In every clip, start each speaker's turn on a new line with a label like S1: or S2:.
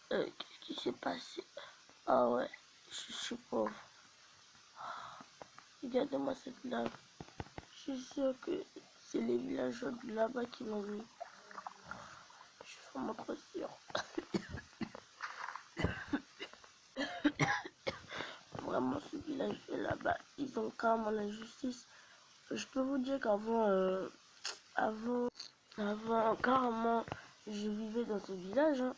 S1: Qu'est-ce qui s'est passé? Ah ouais, je suis pauvre. Regardez-moi cette lave. Je suis sûr que c'est les villageois de là-bas qui l'ont mis. Je suis vraiment trop sûr. Vraiment, ce village là-bas, ils ont carrément la justice. Je peux vous dire qu'avant, avant, carrément, je vivais dans ce village. Hein.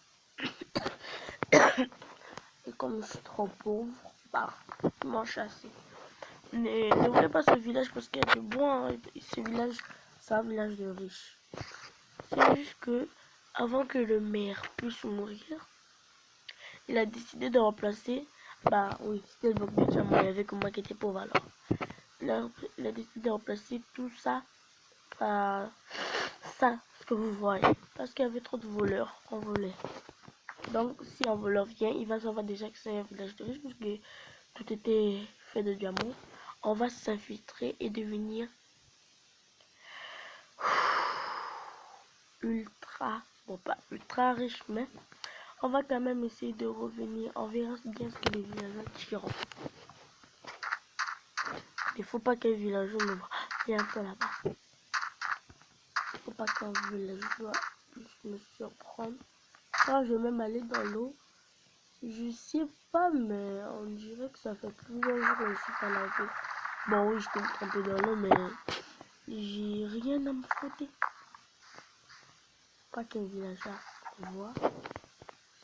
S1: Et comme je suis trop pauvre, bah, ils m'ont chassé. Mais ne voulez pas ce village parce qu'il y a du bois. Hein. Ce village, c'est un village de riches. C'est juste que, avant que le maire puisse mourir, il a décidé de remplacer. Bah oui, c'était le bloc de diamant. Il y avait que moi qui était pauvre alors. Il a décidé de remplacer tout ça par ça, ce que vous voyez. Parce qu'il y avait trop de voleurs qu'on volait. Donc, si un voleur vient, il va savoir déjà que c'est un village de riches parce que tout était fait de diamants. On va s'infiltrer et devenir ultra, bon pas ultra riche, mais on va quand même essayer de revenir. On verra bien ce que les villageois diront. Il faut pas qu'un villageois me voit. Il y a un peu là-bas. Il faut pas qu'un villageois puisse me surprendre. Quand je vais même aller dans l'eau, je sais pas, mais on dirait que ça fait plusieurs jours que je suis pas lavé. Bon oui, je peux me tromper dans l'eau, mais j'ai rien à me frotter. Pas qu'un villageois voit.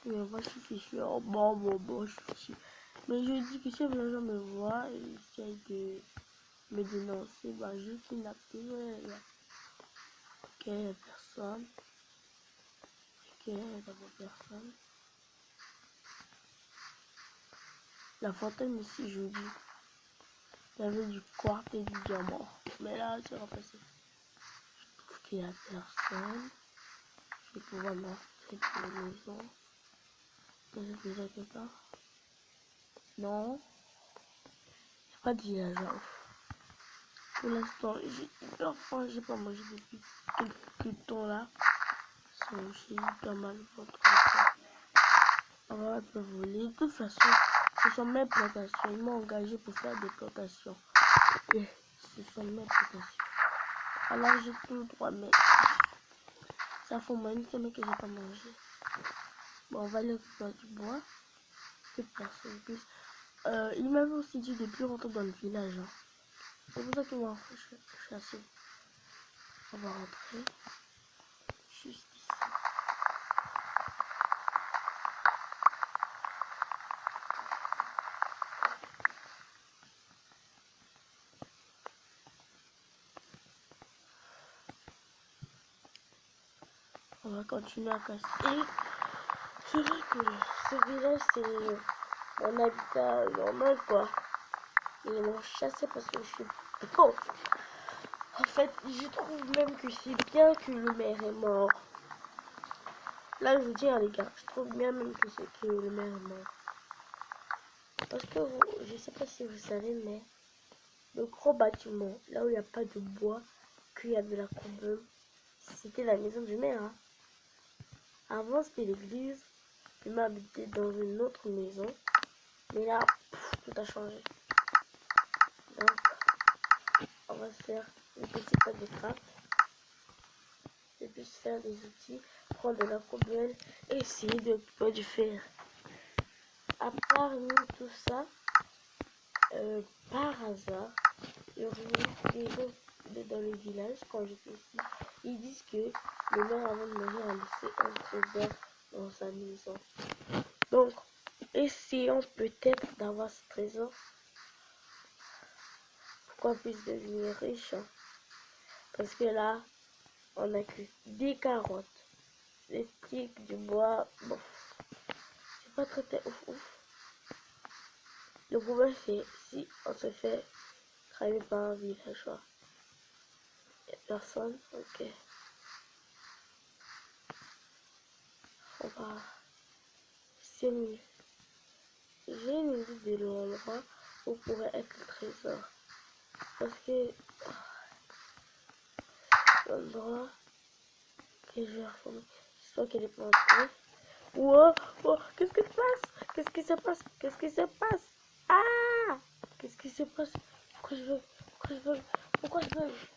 S1: Si me voit, je suis sûr. Oh, bon, je suis sûr. Mais je dis que si un villageois me voit et essaye de me dénoncer, bah je suis inactive. Ok, il y a personne. Ok, d'abord personne. La fontaine ici, je dis. Il y avait du quartz et du diamant. Mais là, c'est remplacé. Je trouve qu'il n'y a personne. Je vais pouvoir m'acheter pour la maison. J'ai déjà quelque part. Non. Il n'y a pas de villageois. Pour l'instant, j'ai hyper faim. J'ai pas mangé depuis quelques temps là. J'ai pas mal ventre. On va un peu voler. De toute façon, ce sont mes plantations. Ils m'ont engagé pour faire des plantations. Et ce sont mes plantations. Alors j'ai tout le droit, mais ça fait au moins une semaine que j'ai pas mangé. Bon, on va aller faire du bois. Que personne puisse. Il m'avait aussi dit de plus rentrer dans le village. Hein. C'est pour ça que moi, je suis assez. On va rentrer. Juste ici. On va continuer à casser. C'est vrai que ce village, c'est mon habitat normal, quoi. Ils m'ont chassé parce que je suis pauvre. En fait, je trouve même que c'est bien que le maire est mort. Là, je vous dis, les gars, je trouve bien même que le maire est mort. Parce que je sais pas si vous savez, mais le gros bâtiment, là où il n'y a pas de bois, qu'il y a de la courbe, c'était la maison du maire. Hein. Avant, c'était l'église. Il m'habitait dans une autre maison. Mais là, tout a changé. Donc, on va se faire une petite pack de craft. Et puis se faire des outils, prendre de la poubelle et essayer de pas du faire. À part nous, tout ça, par hasard, il y aurait des gens dans le village quand j'étais ici. Ils disent que le maire avant de mourir a laissé un trésor dans sa maison. Donc, essayons peut-être d'avoir ce trésor pour qu'on puisse devenir riche. Hein. Parce que là, on a que des carottes, des sticks, du bois. Bon, c'est pas très ouf. Le problème c'est si on se fait travailler par un villageois. Il n'y a personne, ok. On va. C'est mieux. J'ai une idée de l'endroit où pourrait être le trésor. Parce que l'endroit que je vais reprendre, J'espère qu'elle est pas entrée. Wow, oh, qu'est-ce qui se passe? Qu'est-ce qui se passe? Qu'est-ce qui se passe? Ah! Qu'est-ce qui se passe? Pourquoi je veux? Pourquoi je veux? Pourquoi je veux?